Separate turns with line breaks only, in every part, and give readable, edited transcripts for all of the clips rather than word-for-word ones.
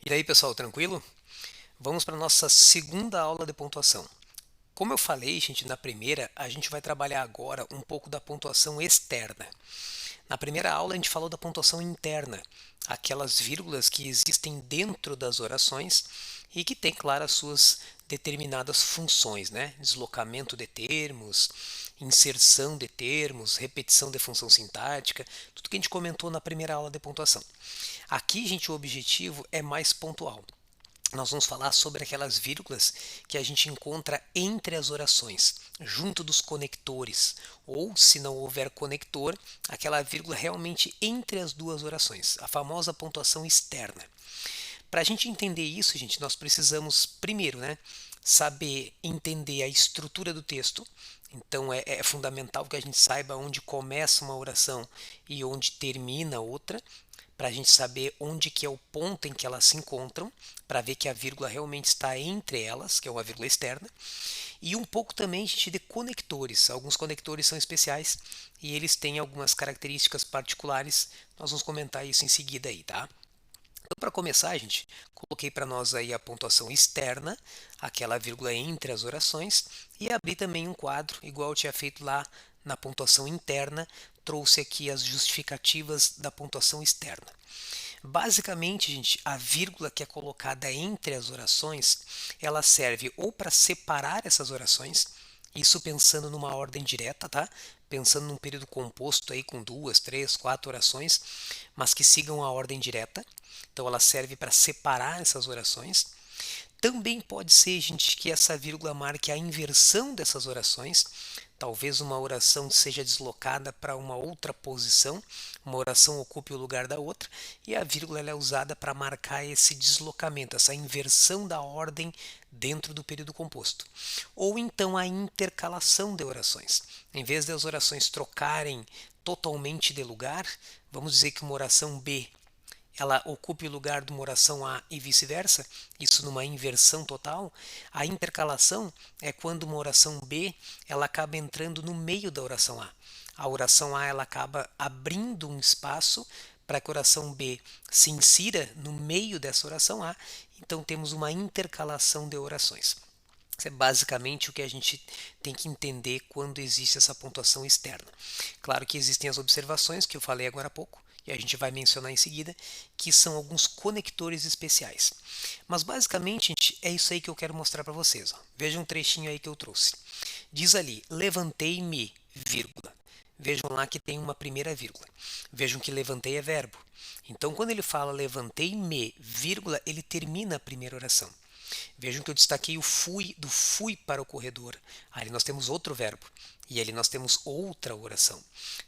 E aí, pessoal, tranquilo? Vamos para a nossa segunda aula de pontuação. Como eu falei, gente, na primeira, a gente vai trabalhar agora um pouco da pontuação externa. Na primeira aula, a gente falou da pontuação interna, aquelas vírgulas que existem dentro das orações e que têm, claro, as suas determinadas funções, né? Deslocamento de termos, inserção de termos, repetição de função sintática, tudo que a gente comentou na primeira aula de pontuação. Aqui, gente, o objetivo é mais pontual. Nós vamos falar sobre aquelas vírgulas que a gente encontra entre as orações, junto dos conectores, ou se não houver conector, aquela vírgula realmente entre as duas orações, a famosa pontuação externa. Para a gente entender isso, gente, nós precisamos primeiro, né, saber entender a estrutura do texto. Então é fundamental que a gente saiba onde começa uma oração e onde termina outra, para a gente saber onde que é o ponto em que elas se encontram, para ver que a vírgula realmente está entre elas, que é uma vírgula externa, e um pouco também, gente, de conectores. Alguns conectores são especiais e eles têm algumas características particulares. Nós vamos comentar isso em seguida aí, tá? Então, para começar, gente, coloquei para nós aí a pontuação externa, aquela vírgula entre as orações, e abri também um quadro, igual eu tinha feito lá na pontuação interna, trouxe aqui as justificativas da pontuação externa. Basicamente, gente, a vírgula que é colocada entre as orações, ela serve ou para separar essas orações, isso pensando numa ordem direta, tá? Pensando num período composto aí com duas, três, quatro orações, mas que sigam a ordem direta. Então ela serve para separar essas orações. Também pode ser, gente, que essa vírgula marque a inversão dessas orações. Talvez uma oração seja deslocada para uma outra posição, uma oração ocupe o lugar da outra, e a vírgula ela é usada para marcar esse deslocamento, essa inversão da ordem dentro do período composto. Ou então a intercalação de orações. Em vez das orações trocarem totalmente de lugar, vamos dizer que uma oração B ela ocupe o lugar de uma oração A e vice-versa, isso numa inversão total. A intercalação é quando uma oração B ela acaba entrando no meio da oração A. A oração A ela acaba abrindo um espaço para que a oração B se insira no meio dessa oração A, então temos uma intercalação de orações. Isso é basicamente o que a gente tem que entender quando existe essa pontuação externa. Claro que existem as observações que eu falei agora há pouco, e a gente vai mencionar em seguida, que são alguns conectores especiais. Mas basicamente, gente, é isso aí que eu quero mostrar para vocês. Ó. Veja um trechinho aí que eu trouxe. Diz ali, levantei-me, vírgula. Vejam lá que tem uma primeira vírgula. Vejam que levantei é verbo. Então, quando ele fala levantei-me, vírgula, ele termina a primeira oração. Vejam que eu destaquei o fui do fui para o corredor. Ali nós temos outro verbo e ali nós temos outra oração.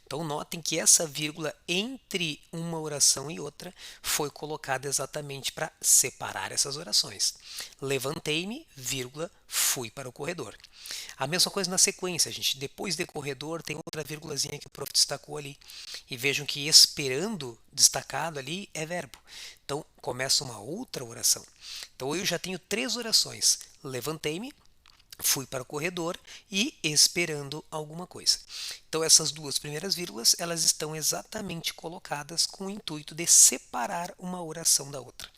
Então notem que essa vírgula entre uma oração e outra foi colocada exatamente para separar essas orações. Levantei-me, vírgula, fui para o corredor. A mesma coisa na sequência, gente. Depois de corredor tem outra vírgulazinha que o prof destacou ali. E vejam que esperando destacado ali é verbo. Então começa uma outra oração. Então eu já tenho três orações. Levantei-me, fui para o corredor e esperando alguma coisa. Então essas duas primeiras vírgulas, elas estão exatamente colocadas com o intuito de separar uma oração da outra.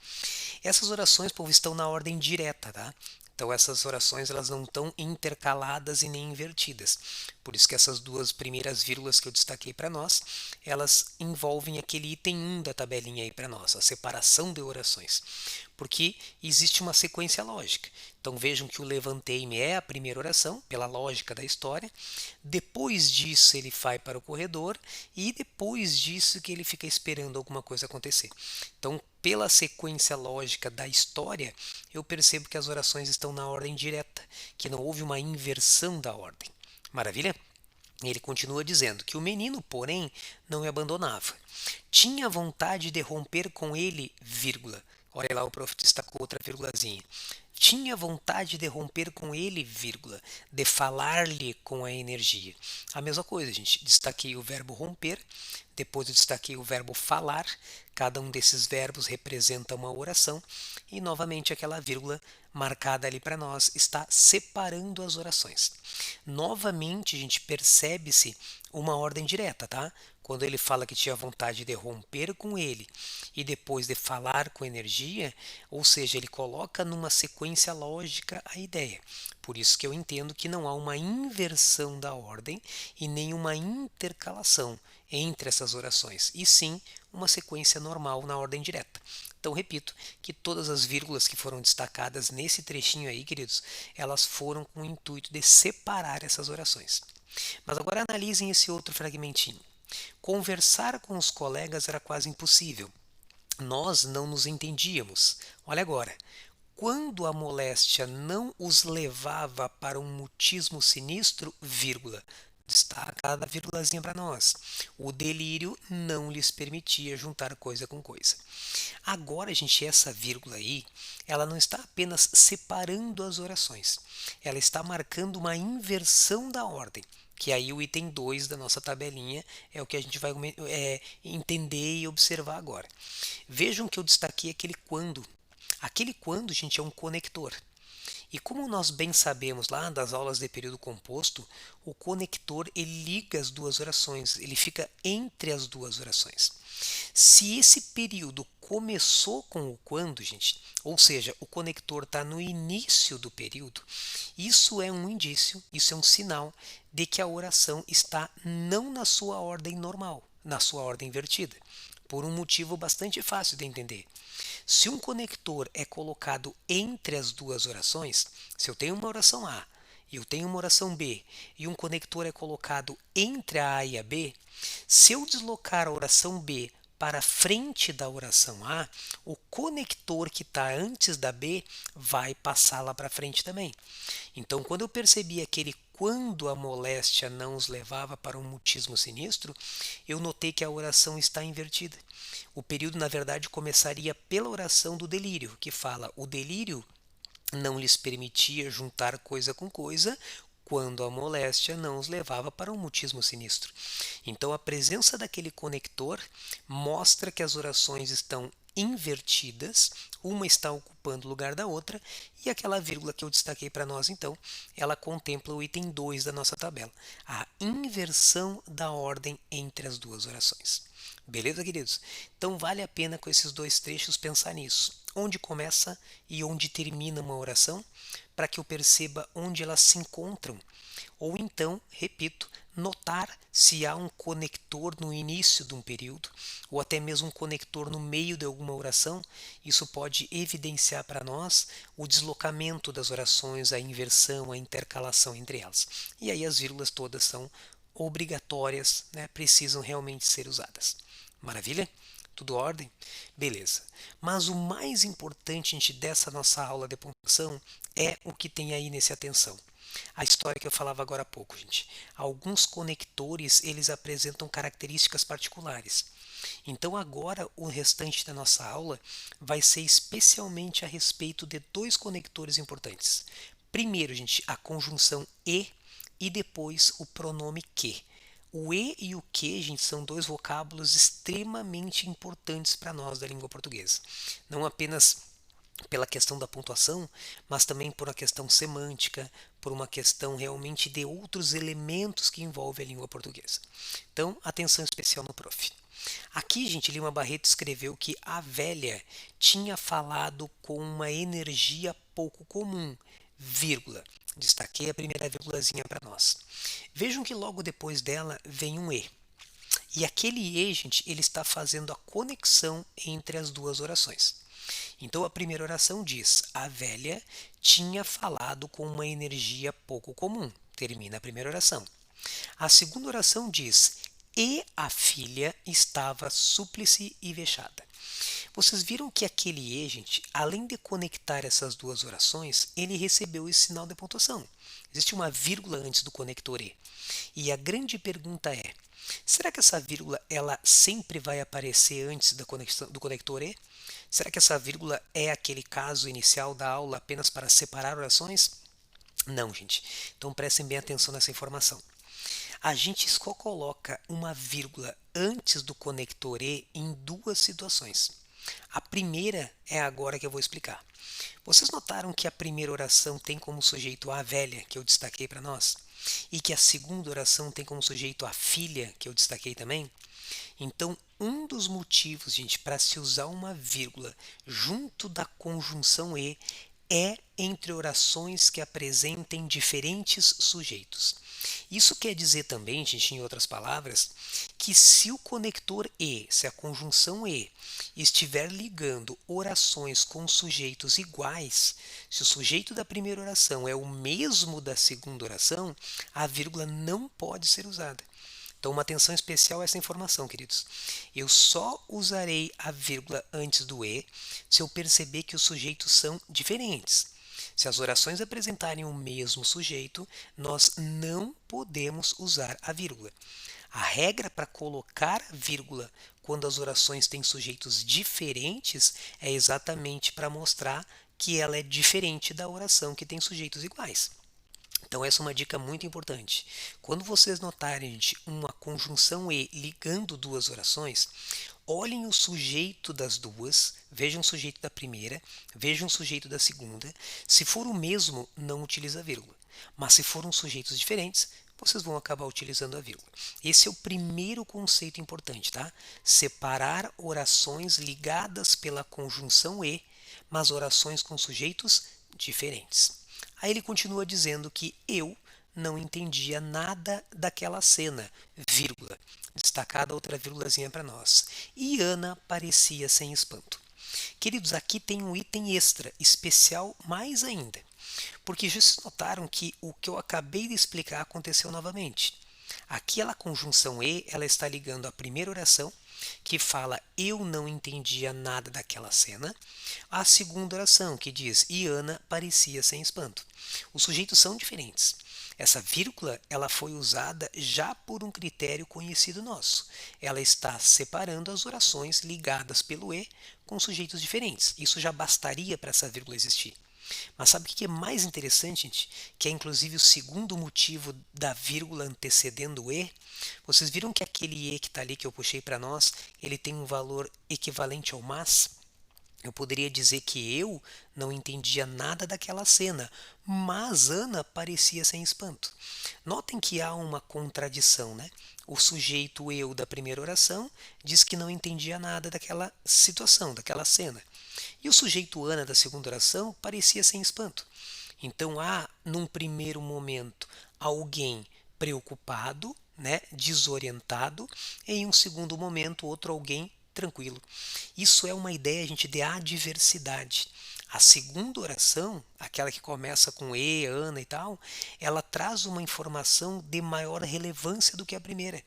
Essas orações, povo, estão na ordem direta, tá? Então essas orações elas não estão intercaladas e nem invertidas. Por isso que essas duas primeiras vírgulas que eu destaquei para nós, elas envolvem aquele item 1 da tabelinha aí para nós, a separação de orações. Porque existe uma sequência lógica. Então vejam que o levantei-me é a primeira oração, pela lógica da história. Depois disso ele vai para o corredor e depois disso que ele fica esperando alguma coisa acontecer. Então, pela sequência lógica da história, eu percebo que as orações estão na ordem direta, que não houve uma inversão da ordem. Maravilha? Ele continua dizendo que o menino, porém, não me abandonava. Tinha vontade de romper com ele, vírgula. Olha lá, o prof destacou outra vírgulazinha. Tinha vontade de romper com ele, vírgula, de falar-lhe com a energia. A mesma coisa, gente. Destaquei o verbo romper, depois eu destaquei o verbo falar. Cada um desses verbos representa uma oração e novamente aquela vírgula marcada ali para nós está separando as orações. Novamente, a gente percebe-se uma ordem direta, tá? quando ele fala que tinha vontade de romper com ele e depois de falar com energia, ou seja, ele coloca numa sequência lógica a ideia. Por isso que eu entendo que não há uma inversão da ordem e nem uma intercalação entre essas orações, e sim uma sequência normal na ordem direta. Então, repito que todas as vírgulas que foram destacadas nesse trechinho aí, queridos, elas foram com o intuito de separar essas orações. Mas agora analisem esse outro fragmentinho. Conversar com os colegas era quase impossível. Nós não nos entendíamos. Olha agora. Quando a moléstia não os levava para um mutismo sinistro, vírgula, destaca cada vírgulazinha para nós. O delírio não lhes permitia juntar coisa com coisa. Agora, gente, essa vírgula aí, ela não está apenas separando as orações, ela está marcando uma inversão da ordem. Que aí o item 2 da nossa tabelinha é o que a gente vai entender e observar agora. Vejam que eu destaquei aquele quando. Aquele quando, gente, é um conector. E como nós bem sabemos lá das aulas de período composto, o conector ele liga as duas orações, ele fica entre as duas orações. Se esse período começou com o quando, gente, ou seja, o conector está no início do período, isso é um indício, isso é um sinal de que a oração está não na sua ordem normal, na sua ordem invertida, por um motivo bastante fácil de entender. Se um conector é colocado entre as duas orações, se eu tenho uma oração A e eu tenho uma oração B e um conector é colocado entre a A e a B, se eu deslocar a oração B para frente da oração A, o conector que está antes da B vai passar lá para frente também. Então, quando eu percebi aquele quando a moléstia não os levava para um mutismo sinistro, eu notei que a oração está invertida. O período, na verdade, começaria pela oração do delírio, que fala: o delírio não lhes permitia juntar coisa com coisa, quando a moléstia não os levava para um mutismo sinistro. Então, a presença daquele conector mostra que as orações estão invertidas, uma está ocupando o lugar da outra, e aquela vírgula que eu destaquei para nós, então, ela contempla o item 2 da nossa tabela, a inversão da ordem entre as duas orações. Beleza, queridos? Então, vale a pena com esses dois trechos pensar nisso. Onde começa e onde termina uma oração, para que eu perceba onde elas se encontram. Ou então, repito, notar se há um conector no início de um período, ou até mesmo um conector no meio de alguma oração. Isso pode evidenciar para nós o deslocamento das orações, a inversão, a intercalação entre elas. E aí as vírgulas todas são obrigatórias, né? Precisam realmente ser usadas. Maravilha? Tudo ordem? Beleza. Mas o mais importante, gente, dessa nossa aula de pontuação é o que tem aí nesse atenção. A história que eu falava agora há pouco, gente. Alguns conectores, eles apresentam características particulares. Então agora o restante da nossa aula vai ser especialmente a respeito de dois conectores importantes. Primeiro, gente, a conjunção e depois o pronome que. O e o que, gente, são dois vocábulos extremamente importantes para nós da língua portuguesa. Não apenas pela questão da pontuação, mas também por uma questão semântica, por uma questão realmente de outros elementos que envolvem a língua portuguesa. Então, atenção especial no prof. Aqui, gente, Lima Barreto escreveu que a velha tinha falado com uma energia pouco comum, vírgula. Destaquei a primeira vírgulazinha para nós. Vejam que logo depois dela vem um e. E aquele e, gente, ele está fazendo a conexão entre as duas orações. Então a primeira oração diz: a velha tinha falado com uma energia pouco comum. Termina a primeira oração. A segunda oração diz: e a filha estava súplice e vexada. Vocês viram que aquele e, gente, além de conectar essas duas orações, ele recebeu esse sinal de pontuação. Existe uma vírgula antes do conector e. E a grande pergunta é: será que essa vírgula ela sempre vai aparecer antes da conexão, do conector e? Será que essa vírgula é aquele caso inicial da aula apenas para separar orações? Não, gente. Então prestem bem atenção nessa informação. A gente só coloca uma vírgula antes do conector e em duas situações. A primeira é agora que eu vou explicar. Vocês notaram que a primeira oração tem como sujeito a velha, que eu destaquei para nós? E que a segunda oração tem como sujeito a filha, que eu destaquei também? Então, um dos motivos, gente, para se usar uma vírgula junto da conjunção e é entre orações que apresentem diferentes sujeitos. Isso quer dizer também, gente, em outras palavras, que se o conector e, se a conjunção e estiver ligando orações com sujeitos iguais, se o sujeito da primeira oração é o mesmo da segunda oração, a vírgula não pode ser usada. Então, uma atenção especial a essa informação, queridos. Eu só usarei a vírgula antes do e se eu perceber que os sujeitos são diferentes. Se as orações apresentarem o mesmo sujeito, nós não podemos usar a vírgula. A regra para colocar a vírgula quando as orações têm sujeitos diferentes é exatamente para mostrar que ela é diferente da oração que tem sujeitos iguais. Então, essa é uma dica muito importante. Quando vocês notarem, gente, uma conjunção e ligando duas orações, olhem o sujeito das duas, vejam o sujeito da primeira, vejam o sujeito da segunda. Se for o mesmo, não utiliza a vírgula. Mas se foram sujeitos diferentes, vocês vão acabar utilizando a vírgula. Esse é o primeiro conceito importante, tá? Separar orações ligadas pela conjunção e, mas orações com sujeitos diferentes. Aí ele continua dizendo que eu não entendia nada daquela cena, vírgula, destacada outra vírgulazinha para nós. E Ana parecia sem espanto. Queridos, aqui tem um item extra, especial mais ainda, porque já se notaram que o que eu acabei de explicar aconteceu novamente. Aquela conjunção e, ela está ligando a primeira oração, que fala eu não entendia nada daquela cena, à segunda oração, que diz e Ana parecia sem espanto. Os sujeitos são diferentes. Essa vírgula, ela foi usada já por um critério conhecido nosso. Ela está separando as orações ligadas pelo e com sujeitos diferentes. Isso já bastaria para essa vírgula existir. Mas sabe o que é mais interessante, gente? Que é inclusive o segundo motivo da vírgula antecedendo o e. Vocês viram que aquele e que está ali que eu puxei para nós, ele tem um valor equivalente ao mas? Eu poderia dizer que eu não entendia nada daquela cena, mas Ana parecia sem espanto. Notem que há uma contradição, né? O sujeito eu da primeira oração diz que não entendia nada daquela situação, daquela cena. E o sujeito Ana da segunda oração parecia sem espanto. Então há, num primeiro momento, alguém preocupado, né, desorientado, e em um segundo momento, outro alguém tranquilo. Isso é uma ideia, gente, de adversidade. A segunda oração, aquela que começa com e, Ana e tal, ela traz uma informação de maior relevância do que a primeira.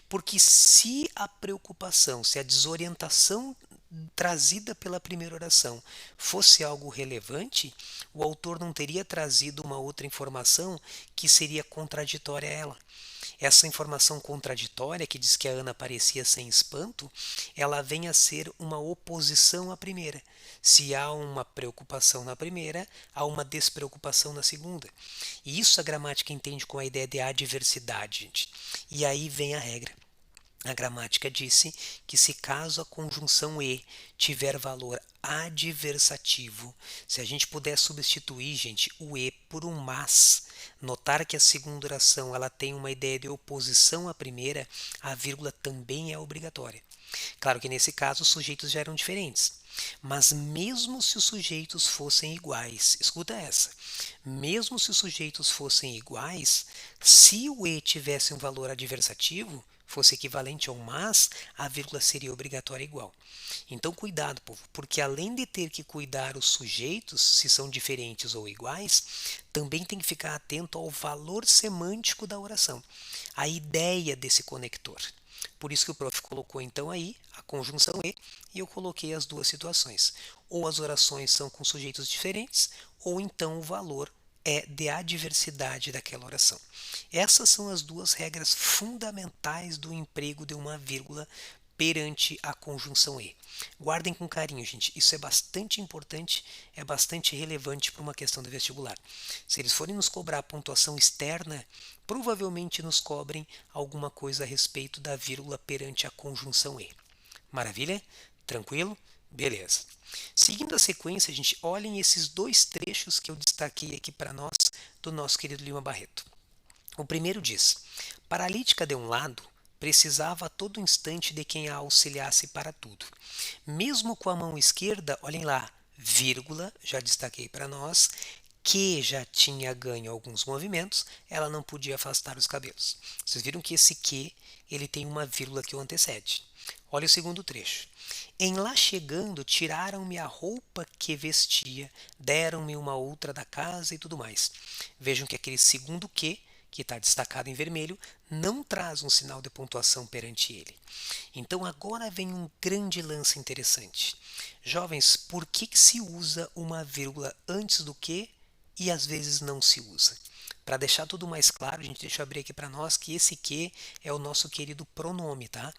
Porque se a preocupação, se a desorientação trazida pela primeira oração fosse algo relevante, o autor não teria trazido uma outra informação que seria contraditória a ela. Essa informação contraditória, que diz que a Ana parecia sem espanto, ela vem a ser uma oposição à primeira. Se há uma preocupação na primeira, há uma despreocupação na segunda. E isso a gramática entende com a ideia de adversidade, gente. E aí vem a regra. A gramática disse que se caso a conjunção e tiver valor adversativo, se a gente puder substituir, gente, o e por um mas, notar que a segunda oração ela tem uma ideia de oposição à primeira, a vírgula também é obrigatória. Claro que nesse caso os sujeitos já eram diferentes. Mas mesmo se os sujeitos fossem iguais, escuta essa, mesmo se os sujeitos fossem iguais, se o e tivesse um valor adversativo, fosse equivalente ao mas, a vírgula seria obrigatória igual. Então cuidado, povo, porque além de ter que cuidar os sujeitos, se são diferentes ou iguais, também tem que ficar atento ao valor semântico da oração, a ideia desse conector. Por isso que o prof colocou então aí a conjunção e eu coloquei as duas situações. Ou as orações são com sujeitos diferentes, ou então o valor é de adversidade daquela oração. Essas são as duas regras fundamentais do emprego de uma vírgula perante a conjunção e. Guardem com carinho, gente. Isso é bastante importante, é bastante relevante para uma questão do vestibular. Se eles forem nos cobrar a pontuação externa, provavelmente nos cobrem alguma coisa a respeito da vírgula perante a conjunção e. Maravilha? Tranquilo? Beleza. Seguindo a sequência, gente, olhem esses dois trechos que eu destaquei aqui para nós do nosso querido Lima Barreto. O primeiro diz: paralítica de um lado, precisava a todo instante de quem a auxiliasse para tudo. Mesmo com a mão esquerda, olhem lá, vírgula, já destaquei para nós, que já tinha ganho alguns movimentos, ela não podia afastar os cabelos. Vocês viram que esse que, ele tem uma vírgula que o antecede. Olha o segundo trecho. Em lá chegando, tiraram-me a roupa que vestia, deram-me uma outra da casa e tudo mais. Vejam que aquele segundo que está destacado em vermelho, não traz um sinal de pontuação perante ele. Então agora vem um grande lance interessante. Jovens, por que se usa uma vírgula antes do que e às vezes não se usa? Para deixar tudo mais claro, a gente deixa eu abrir aqui para nós que esse que é o nosso querido pronome, tá?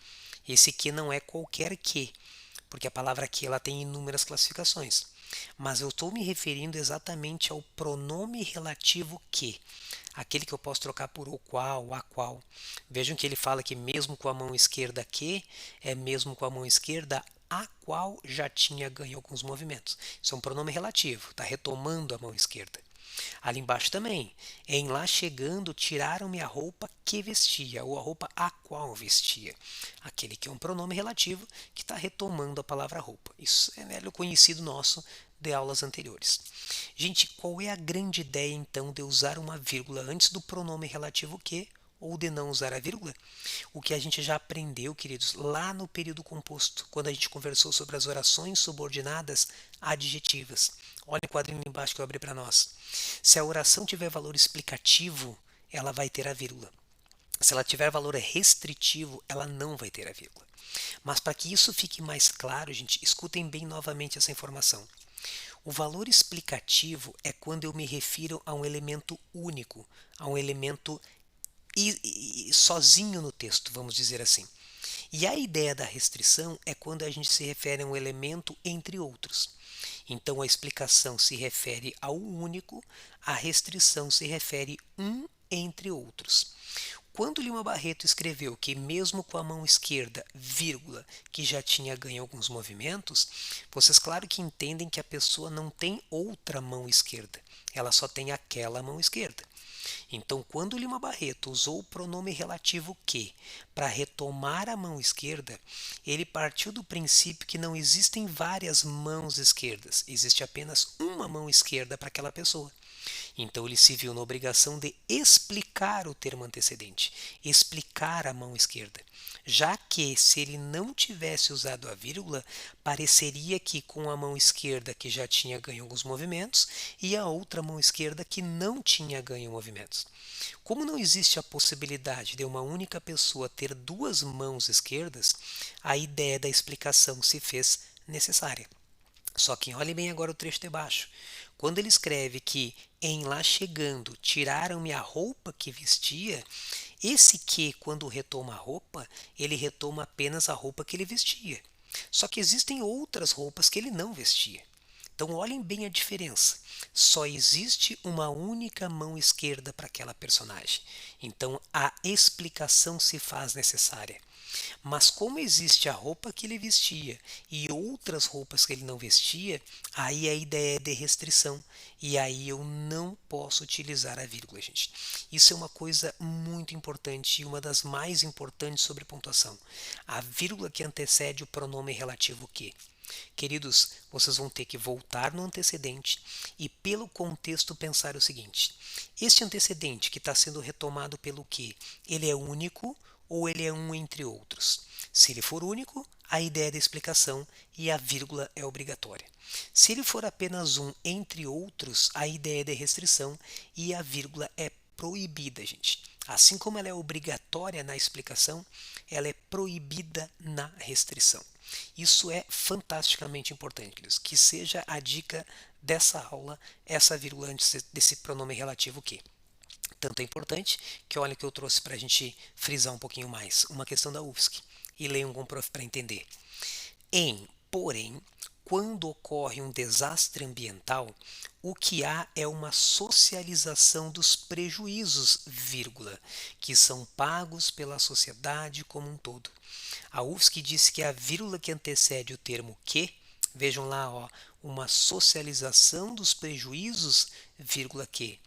Esse que não é qualquer que, porque a palavra que ela tem inúmeras classificações. Mas eu estou me referindo exatamente ao pronome relativo que, aquele que eu posso trocar por o qual, a qual. Vejam que ele fala que mesmo com a mão esquerda que, é mesmo com a mão esquerda a qual já tinha ganho alguns movimentos. Isso é um pronome relativo, está retomando a mão esquerda. Ali embaixo também, em lá chegando, tiraram-me a roupa que vestia, ou a roupa a qual vestia. Aquele que é um pronome relativo que está retomando a palavra roupa. Isso é velho conhecido nosso de aulas anteriores. Gente, qual é a grande ideia então de usar uma vírgula antes do pronome relativo que ou de não usar a vírgula? O que a gente já aprendeu, queridos, lá no período composto, quando a gente conversou sobre as orações subordinadas adjetivas. Olha o quadrinho embaixo que eu abri para nós. Se a oração tiver valor explicativo, ela vai ter a vírgula. Se ela tiver valor restritivo, ela não vai ter a vírgula. Mas para que isso fique mais claro, gente, escutem bem novamente essa informação. O valor explicativo é quando eu me refiro a um elemento único, a um elemento sozinho no texto, vamos dizer assim. E a ideia da restrição é quando a gente se refere a um elemento entre outros. Então a explicação se refere ao único, a restrição se refere um entre outros. Quando Lima Barreto escreveu que mesmo com a mão esquerda, vírgula, que já tinha ganho alguns movimentos, vocês claro que entendem que a pessoa não tem outra mão esquerda, ela só tem aquela mão esquerda. Então, quando Lima Barreto usou o pronome relativo que para retomar a mão esquerda, ele partiu do princípio que não existem várias mãos esquerdas, existe apenas uma mão esquerda para aquela pessoa. Então ele se viu na obrigação de explicar o termo antecedente, explicar a mão esquerda, já que se ele não tivesse usado a vírgula, pareceria que com a mão esquerda que já tinha ganho alguns movimentos e a outra mão esquerda que não tinha ganho movimentos. Como não existe a possibilidade de uma única pessoa ter duas mãos esquerdas, a ideia da explicação se fez necessária. Só que olhe bem agora o trecho de baixo. Quando ele escreve que em lá chegando tiraram-me a roupa que vestia, esse que, quando retoma a roupa, ele retoma apenas a roupa que ele vestia. Só que existem outras roupas que ele não vestia. Então olhem bem a diferença. Só existe uma única mão esquerda para aquela personagem. Então a explicação se faz necessária. Mas como existe a roupa que ele vestia e outras roupas que ele não vestia, aí a ideia é de restrição. E aí eu não posso utilizar a vírgula, gente. Isso é uma coisa muito importante e uma das mais importantes sobre pontuação. A vírgula que antecede o pronome relativo que. Queridos, vocês vão ter que voltar no antecedente e, pelo contexto, pensar o seguinte: este antecedente que está sendo retomado pelo que, ele é único ou ele é um entre outros? Se ele for único, a ideia da explicação e a vírgula é obrigatória. Se ele for apenas um entre outros, a ideia de restrição e a vírgula é proibida, gente. Assim como ela é obrigatória na explicação, ela é proibida na restrição. Isso é fantasticamente importante, queridos. Que seja a dica dessa aula, essa vírgula antes desse pronome relativo que. Tanto é importante que olha que eu trouxe para a gente frisar um pouquinho mais. Uma questão da UFSC. E leiam com o prof para entender. Porém, quando ocorre um desastre ambiental, o que há é uma socialização dos prejuízos, vírgula, que são pagos pela sociedade como um todo. A UFSC disse que a vírgula que antecede o termo que, vejam lá, ó, uma socialização dos prejuízos, vírgula que.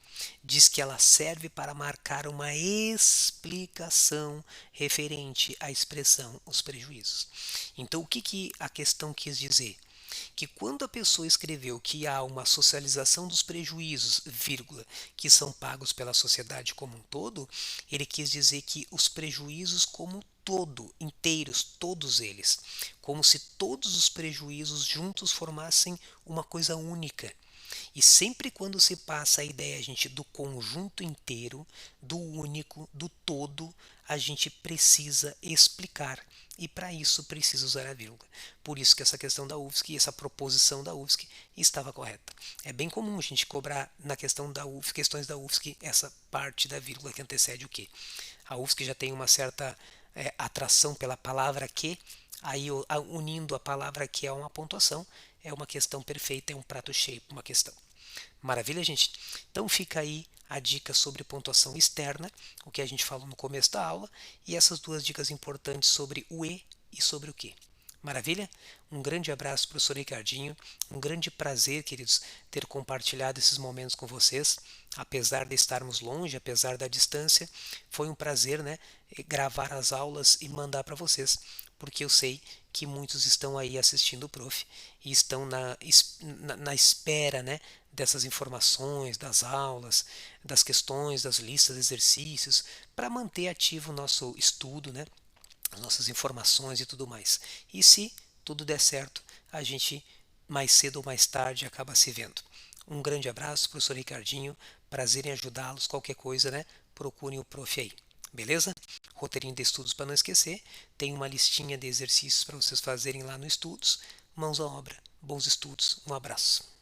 diz que ela serve para marcar uma explicação referente à expressão os prejuízos. Então, o que, que a questão quis dizer? Que quando a pessoa escreveu que há uma socialização dos prejuízos, vírgula, que são pagos pela sociedade como um todo, ele quis dizer que os prejuízos como um todo, inteiros, todos eles, como se todos os prejuízos juntos formassem uma coisa única. E sempre quando se passa a ideia, gente, do conjunto inteiro, do único, do todo, a gente precisa explicar. E para isso precisa usar a vírgula. Por isso que essa questão da UFSC, essa proposição da UFSC estava correta. É bem comum a gente cobrar na questão da UFSC, questões da UFSC, essa parte da vírgula que antecede o que. A UFSC já tem uma certa atração pela palavra que, aí unindo a palavra que a uma pontuação, é uma questão perfeita, é um prato cheio, uma questão. Maravilha, gente? Então fica aí a dica sobre pontuação externa, o que a gente falou no começo da aula, e essas duas dicas importantes sobre o e sobre o que. Maravilha? Um grande abraço, professor Ricardinho. Um grande prazer, queridos, ter compartilhado esses momentos com vocês. Apesar de estarmos longe, apesar da distância, foi um prazer, né, gravar as aulas e mandar para vocês, porque eu sei que muitos estão aí assistindo o prof e estão na espera, né, dessas informações, das aulas, das questões, das listas de exercícios, para manter ativo o nosso estudo, né, as nossas informações e tudo mais. E se tudo der certo, a gente mais cedo ou mais tarde acaba se vendo. Um grande abraço, professor Ricardinho. Prazer em ajudá-los. Qualquer coisa, né? Procurem o prof aí. Beleza? Roteirinho de estudos para não esquecer. Tem uma listinha de exercícios para vocês fazerem lá no Estudos. Mãos à obra. Bons estudos. Um abraço.